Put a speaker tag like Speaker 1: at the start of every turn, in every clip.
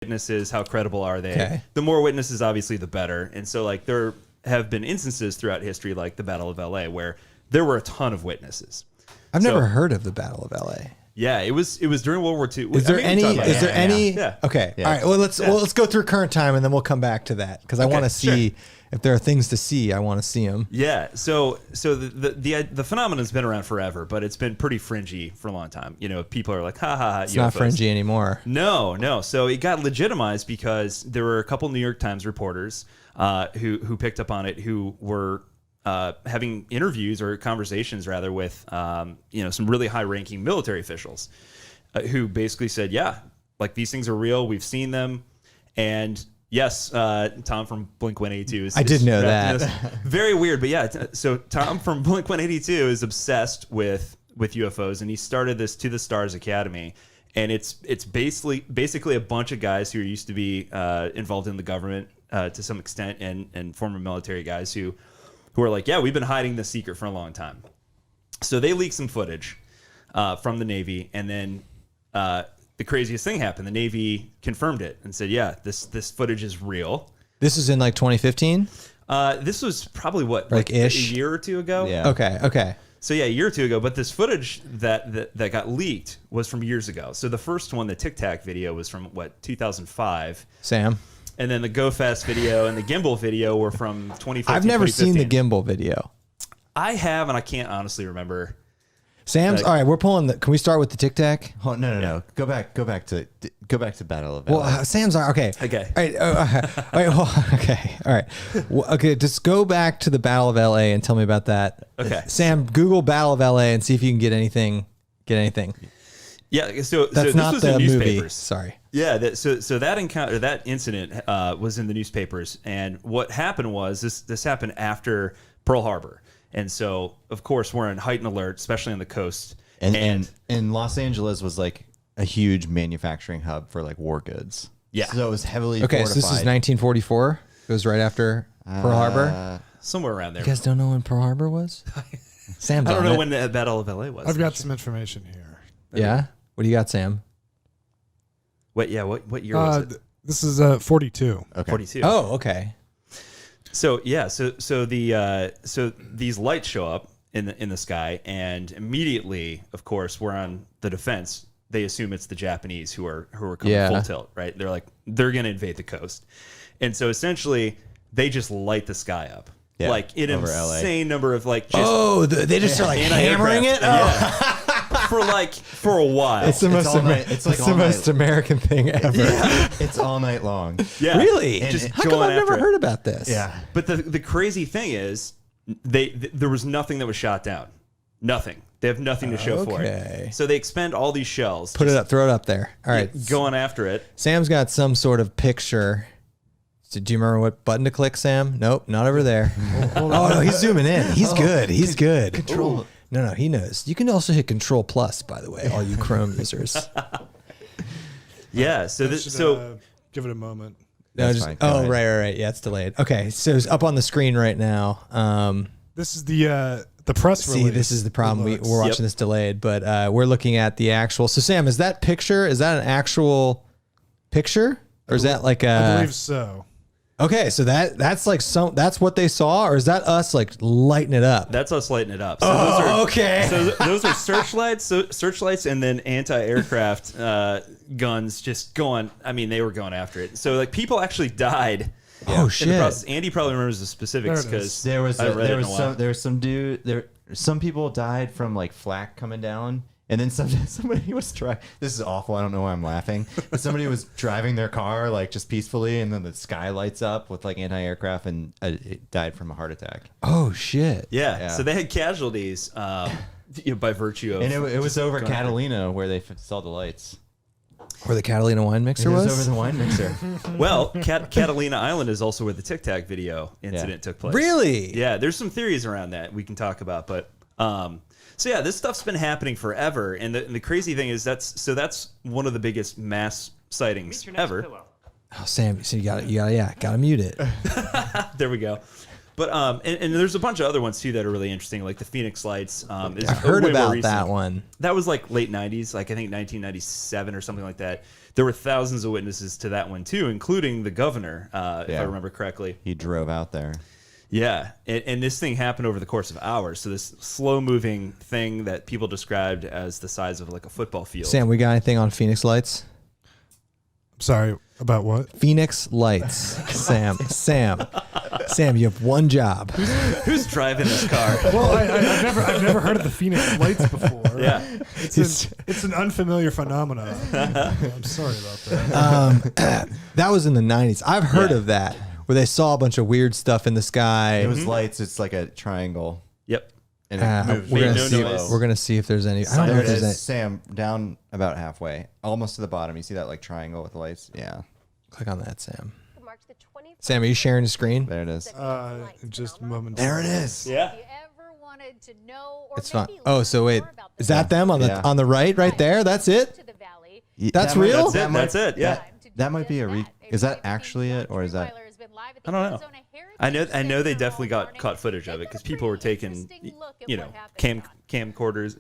Speaker 1: witnesses, how credible are they?
Speaker 2: Okay.
Speaker 1: The more witnesses, obviously, the better. And so, like, there have been instances throughout history, like the Battle of LA, where there were a ton of witnesses.
Speaker 2: I've never heard of the Battle of LA.
Speaker 1: Yeah, it was during World War II.
Speaker 2: Is there any?
Speaker 1: Yeah.
Speaker 2: Okay.
Speaker 3: Yeah.
Speaker 2: All right. Well, let's go through current time and then we'll come back to that because I want to see if there are things to see. I want to see them.
Speaker 1: Yeah. So the phenomenon's been around forever, but it's been pretty fringy for a long time. You know, people are like, ha ha ha.
Speaker 2: It's not fringy anymore.
Speaker 1: No. So it got legitimized because there were a couple New York Times reporters who picked up on it, who were having interviews or conversations rather with some really high-ranking military officials who basically said, yeah, like these things are real. We've seen them. And yes, Tom from Blink-182
Speaker 2: I did know that.
Speaker 1: Very weird, but yeah. So Tom from Blink-182 is obsessed with UFOs, and he started this To the Stars Academy. And it's basically a bunch of guys who used to be involved in the government to some extent, and former military guys who are like, yeah, we've been hiding this secret for a long time. So they leaked some footage from the Navy, and then the craziest thing happened. The Navy confirmed it and said, yeah, this footage is real.
Speaker 2: This is in like 2015?
Speaker 1: This was probably
Speaker 2: like
Speaker 1: a
Speaker 2: ish?
Speaker 1: year or two ago?
Speaker 3: Yeah.
Speaker 2: Okay.
Speaker 1: So yeah, a year or two ago, but this footage that got leaked was from years ago. So the first one, the Tic Tac video, was from 2005.
Speaker 2: Sam?
Speaker 1: And then the Go Fast video and the Gimbal video were from 2014.
Speaker 2: I've never seen the gimbal video.
Speaker 1: I have, and I can't honestly remember.
Speaker 2: Sam's all right. We're pulling the. Can we start with the Tic Tac?
Speaker 3: Oh, no. Go back to Battle of LA.
Speaker 2: Well, Sam's okay.
Speaker 1: Okay.
Speaker 2: All right. All right. Okay. All right. Well, okay. Just go back to the Battle of LA and tell me about that.
Speaker 1: Okay.
Speaker 2: Sam, Google Battle of LA and see if you can get anything.
Speaker 1: Yeah. So
Speaker 2: That's
Speaker 1: this
Speaker 2: not
Speaker 1: was
Speaker 2: the
Speaker 1: in
Speaker 2: movie.
Speaker 1: newspapers.
Speaker 2: Sorry.
Speaker 1: Yeah. So that incident was in the newspapers, and what happened was this happened after Pearl Harbor, and so of course we're in heightened alert, especially on the coast.
Speaker 3: And Los Angeles was like a huge manufacturing hub for like war goods.
Speaker 1: Yeah.
Speaker 3: So it was heavily
Speaker 2: Okay.
Speaker 3: fortified.
Speaker 2: So this is 1944. It was right after Pearl Harbor.
Speaker 1: Somewhere around there.
Speaker 2: You guys don't know when Pearl Harbor was? Sam's
Speaker 1: I don't
Speaker 2: on
Speaker 1: know
Speaker 2: it.
Speaker 1: when the Battle of LA was.
Speaker 4: I've got some information here.
Speaker 2: Yeah. What do you got, Sam?
Speaker 1: What year was it?
Speaker 4: This is 42.
Speaker 3: Okay.
Speaker 1: 42.
Speaker 2: Oh, okay.
Speaker 1: So yeah, so these lights show up in the sky, and immediately, of course, we're on the defense. They assume it's the Japanese who are coming full tilt, right? They're like, they're gonna invade the coast, and so essentially they just light the sky up, like an insane number of like. Just
Speaker 2: they just start like hammering it.
Speaker 1: Yeah. for a while.
Speaker 2: It's the most American thing ever.
Speaker 1: Yeah.
Speaker 3: It's all night long.
Speaker 1: Yeah.
Speaker 2: Really?
Speaker 1: Just
Speaker 2: How come
Speaker 1: going
Speaker 2: I've never
Speaker 1: after it.
Speaker 2: heard about this?
Speaker 3: Yeah.
Speaker 1: But the crazy thing is, there was nothing that was shot down. Nothing. They have nothing to show for it. So they expend all these shells.
Speaker 2: Put it up. Throw it up there. All right.
Speaker 1: Going after it.
Speaker 2: Sam's got some sort of picture. So do you remember what button to click, Sam? Nope, not over there. Oh, no, he's zooming in. He's good. He's good.
Speaker 3: Control.
Speaker 2: No, he knows. You can also hit Control Plus, by the way, all you Chrome users.
Speaker 1: Yeah. So
Speaker 4: Give it a moment.
Speaker 2: No,
Speaker 3: That's fine. Go ahead.
Speaker 2: Right. Yeah, it's delayed. Okay, so it's up on the screen right now.
Speaker 4: This is the press release.
Speaker 2: See, this is the problem.
Speaker 4: It looks-
Speaker 2: We're watching this delayed, but we're looking at the actual. So, Sam, is that an actual picture, or is that like a?
Speaker 4: I believe so.
Speaker 2: Okay, so that's like that's what they saw, or is that us like lighting it up?
Speaker 1: that's us lighting it up. So
Speaker 2: Okay.
Speaker 1: So those are searchlights, and then anti-aircraft guns just going. I mean, they were going after it. So like people actually died.
Speaker 2: Oh
Speaker 1: in
Speaker 2: shit!
Speaker 1: the process. Andy probably remembers the specifics
Speaker 4: There it is.
Speaker 1: because
Speaker 3: There was some people died from like flak coming down, and then somebody was trying. This is awful. I don't know why I'm laughing, but somebody was driving their car like just peacefully, and then the sky lights up with like anti-aircraft, and it died from a heart attack.
Speaker 2: Oh shit!
Speaker 1: Yeah. So they had casualties by virtue of.
Speaker 3: And it was over Catalina where they saw the lights.
Speaker 2: Where the Catalina wine mixer
Speaker 3: It
Speaker 2: was?
Speaker 3: was over the wine mixer.
Speaker 1: Well, Catalina Island is also where the Tic Tac video incident took place.
Speaker 2: Really?
Speaker 1: Yeah, there's some theories around that we can talk about, but so yeah, this stuff's been happening forever, and the crazy thing is that's one of the biggest mass sightings ever.
Speaker 2: Oh, Sam, so you gotta mute it.
Speaker 1: There we go. But and there's a bunch of other ones too that are really interesting, like the Phoenix Lights. Is
Speaker 2: I heard
Speaker 1: way more
Speaker 2: about
Speaker 1: recent.
Speaker 2: that one.
Speaker 1: That was like late 90s, like I think 1997 or something like that. There were thousands of witnesses to that one too, including the governor, if I remember correctly.
Speaker 3: He drove out there.
Speaker 1: Yeah, and this thing happened over the course of hours. So this slow-moving thing that people described as the size of like a football field.
Speaker 2: Sam, we got anything on Phoenix Lights?
Speaker 4: Sorry, about what?
Speaker 2: Phoenix Lights. Sam, you have one job.
Speaker 1: Who's driving this car?
Speaker 4: Well, I've never heard of the Phoenix Lights before.
Speaker 1: Yeah.
Speaker 4: It's an unfamiliar phenomenon. I'm sorry about that.
Speaker 2: That was in the 90s. I've heard
Speaker 1: Yeah.
Speaker 2: of that, where they saw a bunch of weird stuff in the sky.
Speaker 3: It was lights. It's like a triangle.
Speaker 1: Yep.
Speaker 3: And it moves
Speaker 2: we're,
Speaker 1: Made
Speaker 2: gonna
Speaker 1: no
Speaker 2: see,
Speaker 1: noise.
Speaker 2: we're gonna see if there's any. I don't know
Speaker 3: There
Speaker 2: if
Speaker 3: it
Speaker 2: there's any.
Speaker 3: is. Sam, down about halfway. Almost to the bottom. You see that like triangle with the lights? Yeah.
Speaker 2: Click on that, Sam.
Speaker 5: March the 21st.
Speaker 2: Sam, are you sharing the screen?
Speaker 3: There it is.
Speaker 4: Just momentarily.
Speaker 3: There it is.
Speaker 1: Yeah.
Speaker 5: If you ever wanted to know or
Speaker 2: It's fine.
Speaker 5: maybe
Speaker 2: Oh,
Speaker 5: learn
Speaker 2: so wait,
Speaker 5: more about
Speaker 2: is
Speaker 5: the
Speaker 2: that them on the
Speaker 3: Yeah.
Speaker 2: on the right there? That's it.
Speaker 5: to the valley,
Speaker 2: That's
Speaker 3: That might-
Speaker 2: real?
Speaker 1: That's it. Yeah.
Speaker 5: time to do
Speaker 3: that might be
Speaker 5: just
Speaker 3: a re-
Speaker 5: that.
Speaker 3: is that
Speaker 5: A
Speaker 3: actually it, or is that-
Speaker 5: Rottweiler has been live at
Speaker 1: I
Speaker 5: the
Speaker 1: don't know.
Speaker 5: Arizona Heritage
Speaker 1: I know they
Speaker 5: Center
Speaker 1: definitely
Speaker 5: all
Speaker 1: got
Speaker 5: morning.
Speaker 1: caught footage of it because people were taking,
Speaker 5: Interesting look at
Speaker 1: you
Speaker 5: what
Speaker 1: know,
Speaker 5: happened.
Speaker 1: camcorders,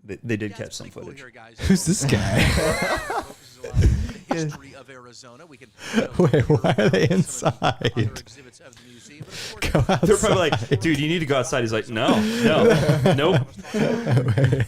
Speaker 1: they did catch some
Speaker 6: Pretty cool
Speaker 1: footage.
Speaker 6: here, guys.
Speaker 2: Who's this guy?
Speaker 6: Focuses on the history of Arizona. We can
Speaker 2: Wait, why are they inside?
Speaker 6: other exhibits of the museum. But of course,
Speaker 2: Go outside.
Speaker 1: They're probably like, dude, you need to go outside. He's like, no, nope.
Speaker 2: Okay.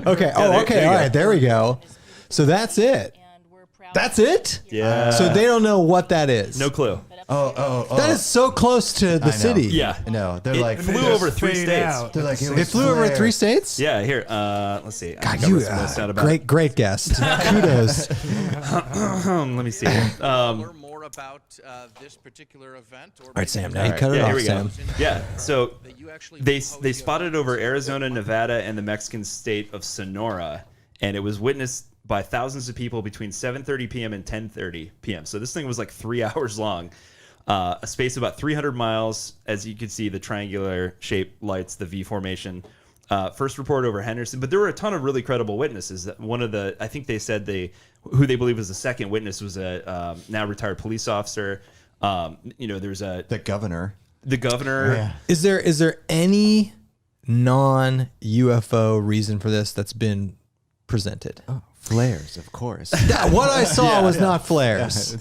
Speaker 2: Okay.
Speaker 1: there
Speaker 2: Oh,
Speaker 1: you
Speaker 2: okay.
Speaker 1: go.
Speaker 2: All right. There we go. So that's it.
Speaker 5: And we're proud
Speaker 2: That's it.
Speaker 1: Yeah.
Speaker 2: So they don't know what that is.
Speaker 1: No clue.
Speaker 3: Oh.
Speaker 2: That is so close to the
Speaker 3: I know.
Speaker 2: city.
Speaker 1: Yeah.
Speaker 3: No, they're
Speaker 1: It
Speaker 3: like
Speaker 1: flew over 3
Speaker 4: Fade
Speaker 1: states.
Speaker 4: out.
Speaker 3: They're like
Speaker 2: It flew over 3 states.
Speaker 1: Yeah, here. Let's see. I
Speaker 2: God,
Speaker 1: think I
Speaker 2: you
Speaker 1: was supposed to sound about
Speaker 2: great guest. Kudos.
Speaker 1: Let me see.
Speaker 6: learn more about this particular event. Or
Speaker 2: All right, Sam. Now you cut it
Speaker 1: Yeah, here
Speaker 2: off,
Speaker 1: we go.
Speaker 2: Sam.
Speaker 1: Yeah. So
Speaker 6: that you actually
Speaker 1: they
Speaker 6: propose
Speaker 1: spotted
Speaker 6: the
Speaker 1: over
Speaker 6: event.
Speaker 1: Arizona, Nevada, and the Mexican state of Sonora, and it was witnessed by thousands of people between 7:30 p.m. and 10:30 p.m. So this thing was like 3 hours long. A space of about 300 miles, as you can see, the triangular shaped lights, the V formation. First report over Henderson, but there were a ton of really credible witnesses. That one of the, I think they said who they believe was the second witness was a now retired police officer. There's
Speaker 3: the governor.
Speaker 1: the governor.
Speaker 3: Yeah.
Speaker 2: Is there any non-UFO reason for this that's been presented?
Speaker 3: Flares, of course.
Speaker 2: What I saw
Speaker 1: Yeah.
Speaker 2: was not flares.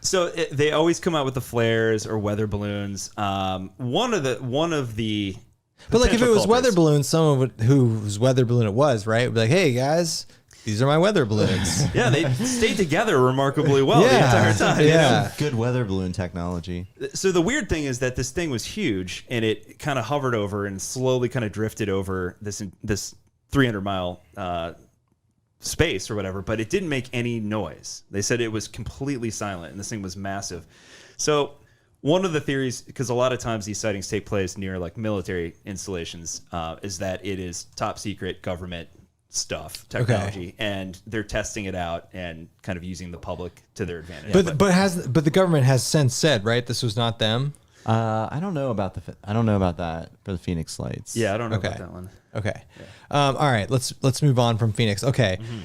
Speaker 1: So they always come out with the flares or weather balloons. One of the
Speaker 2: But like if it
Speaker 1: potential
Speaker 2: was weather
Speaker 1: culprits-
Speaker 2: balloons, someone whose weather balloon it was, right? Would be like, hey guys, these are my weather balloons.
Speaker 1: Yeah, they stayed together remarkably well the
Speaker 2: Yeah.
Speaker 1: entire time.
Speaker 2: Yeah.
Speaker 3: Good weather balloon technology.
Speaker 1: So the weird thing is that this thing was huge, and it kind of hovered over and slowly kind of drifted over this 300-mile space or whatever, but it didn't make any noise. They said it was completely silent, and this thing was massive. So one of the theories, because a lot of times these sightings take place near like military installations, is that it is top secret government stuff, technology, and they're testing it out and kind of using the public to their advantage.
Speaker 2: But the government has since said, right, this was not them.
Speaker 3: I don't know about that for the Phoenix Lights.
Speaker 1: yeah, I don't know
Speaker 2: Okay.
Speaker 1: about that one.
Speaker 2: Okay. All right. Let's move on from Phoenix. Okay.
Speaker 1: Mm-hmm.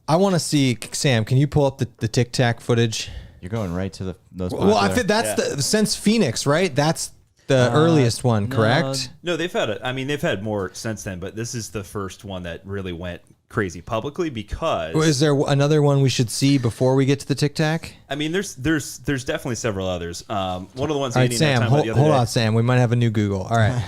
Speaker 2: I want to see Sam. Can you pull up the Tic Tac footage?
Speaker 3: You're going right to those.
Speaker 2: Well, I
Speaker 3: popular-
Speaker 2: think that's since Phoenix, right? That's the earliest one, correct?
Speaker 1: No, they've had more since then, but this is the first one that really went crazy publicly because
Speaker 2: Is there another one we should see before we get to the Tic Tac?
Speaker 1: I mean, there's definitely several others. One of the ones
Speaker 2: All right,
Speaker 1: Andy and I
Speaker 2: Sam.
Speaker 1: were talking about the other
Speaker 2: Hold
Speaker 1: day,
Speaker 2: on, Sam. We might have a new Google. All right.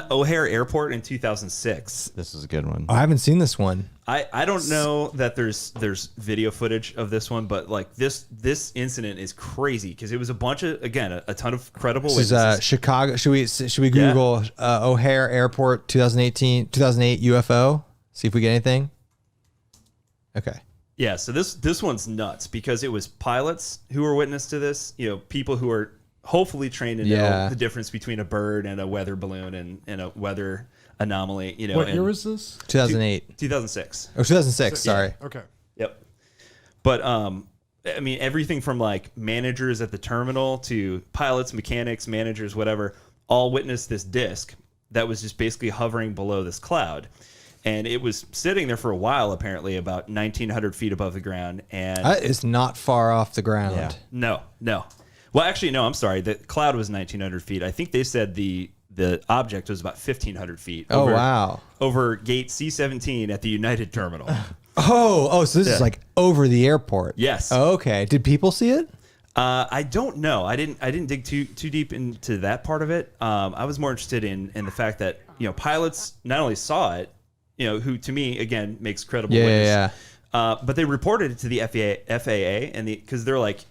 Speaker 1: O'Hare Airport in 2006.
Speaker 3: This is a good one.
Speaker 2: I haven't seen this one.
Speaker 1: I don't know that there's video footage of this one, but like this incident is crazy because it was a bunch of a ton of credible
Speaker 2: This is
Speaker 1: witnesses.
Speaker 2: Chicago. Should we Google O'Hare Airport 2008 UFO? See if we get anything. Okay.
Speaker 1: Yeah, so this one's nuts because it was pilots who were witness to this. You know, people who are hopefully trained to know the difference between a bird and a weather balloon and a weather anomaly. You know,
Speaker 4: What
Speaker 1: and
Speaker 4: year was this?
Speaker 2: 2008.
Speaker 1: 2006.
Speaker 2: Oh, 2006. Sorry.
Speaker 4: Okay.
Speaker 1: Yep. But I mean, everything from like managers at the terminal to pilots, mechanics, managers, whatever, all witnessed this disc that was just basically hovering below this cloud. And it was sitting there for a while, apparently, about 1,900 feet above the ground. And
Speaker 2: That is not far off the ground.
Speaker 3: Yeah.
Speaker 1: no. Well, actually, no, I'm sorry. The cloud was 1,900 feet. I think they said the object was about 1,500 feet.
Speaker 2: Oh, wow.
Speaker 1: Over gate C-17 at the United Terminal.
Speaker 2: Oh, so this is like over the airport.
Speaker 1: Yes.
Speaker 2: Okay. Did people see it?
Speaker 1: I don't know. I didn't dig too deep into that part of it. I was more interested in the fact that pilots not only saw it, who to me again makes credible witness, but they reported it to the FAA and because they're like,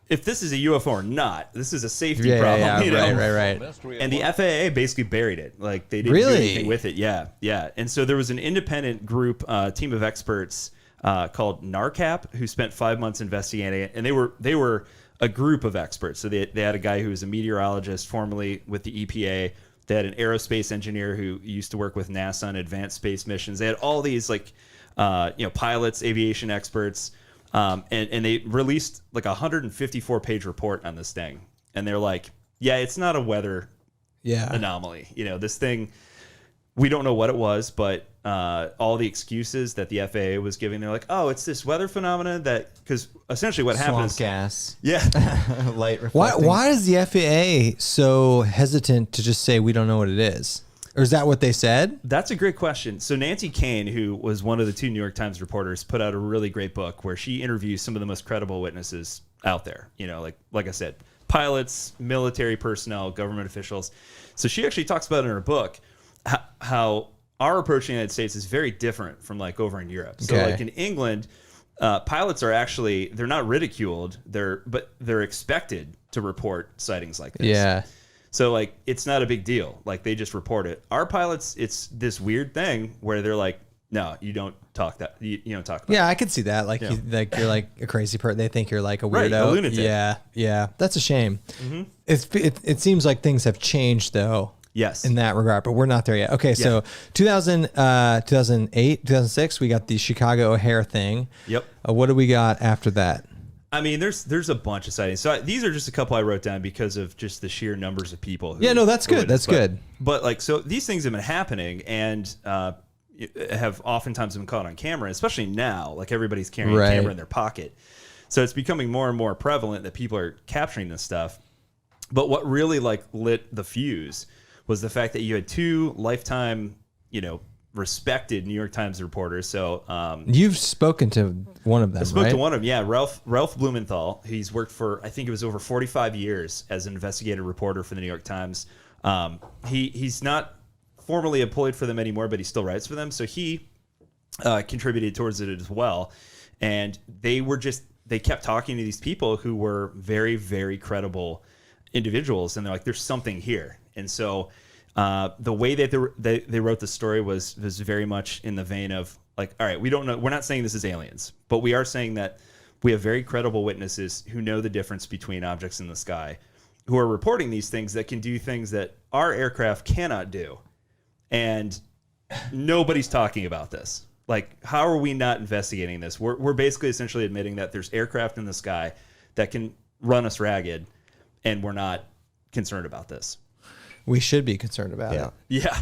Speaker 1: if this is a UFO or not, this is a safety problem.
Speaker 2: Right.
Speaker 1: And the FAA basically buried it. Like they didn't do anything with it. Yeah. And so there was an independent group, team of experts called NARCAP who spent 5 months investigating it. And they were a group of experts. So they had a guy who was a meteorologist formerly with the EPA. They had an aerospace engineer who used to work with NASA on advanced space missions. They had all these pilots, aviation experts. And they released like a 154-page report on this thing. And they're like, yeah, it's not a weather anomaly. This thing, we don't know what it was, but all the excuses that the FAA was giving, they're like, oh, it's this weather phenomena because essentially what happens.
Speaker 3: Swamp gas.
Speaker 1: Yeah.
Speaker 3: Light reflecting.
Speaker 2: Why is the FAA so hesitant to just say we don't know what it is? Or is that what they said?
Speaker 1: That's a great question. So Nancy Kane, who was one of the 2 New York Times reporters, put out a really great book where she interviews some of the most credible witnesses out there. Like I said, pilots, military personnel, government officials. So she actually talks about in her book how our approach in the United States is very different from like over in Europe. So like in England, pilots are actually, they're not ridiculed, but they're expected to report sightings like this.
Speaker 2: Yeah.
Speaker 1: So like it's not a big deal. Like they just report it. Our pilots, it's this weird thing where they're like, no, you don't talk that. You don't talk about.
Speaker 2: Yeah, I could see that. Like you're like a crazy person. They think you're like a weirdo,
Speaker 1: Right, a lunatic.
Speaker 2: Yeah. That's a shame. It seems like things have changed though.
Speaker 1: Yes.
Speaker 2: In that regard, but we're not there yet. Okay, so 2008, 2006, we got the Chicago O'Hare thing.
Speaker 1: Yep.
Speaker 2: What do we got after that?
Speaker 1: I mean, there's a bunch of sightings. So these are just a couple I wrote down because of just the sheer numbers of people.
Speaker 2: That's good. That's good.
Speaker 1: But like, so these things have been happening and have oftentimes been caught on camera, especially now. Like everybody's carrying a camera in their pocket. So it's becoming more and more prevalent that people are capturing this stuff. But what really like lit the fuse was the fact that you had 2 lifetime, respected New York Times reporters. So
Speaker 2: you've spoken to one of them.
Speaker 1: I spoke to one of them. Yeah, Ralph Blumenthal. He's worked for I think it was over 45 years as an investigative reporter for the New York Times. He's not formally employed for them anymore, but he still writes for them. So he contributed towards it as well. And they kept talking to these people who were very, very credible individuals, and they're like, "There's something here." And so the way that they wrote the story was very much in the vein of like, all right, we don't know. We're not saying this is aliens, but we are saying that we have very credible witnesses who know the difference between objects in the sky, who are reporting these things that can do things that our aircraft cannot do. And nobody's talking about this. Like, how are we not investigating this? We're basically essentially admitting that there's aircraft in the sky that can run us ragged, and we're not concerned about this.
Speaker 2: We should be concerned about it.
Speaker 1: Yeah.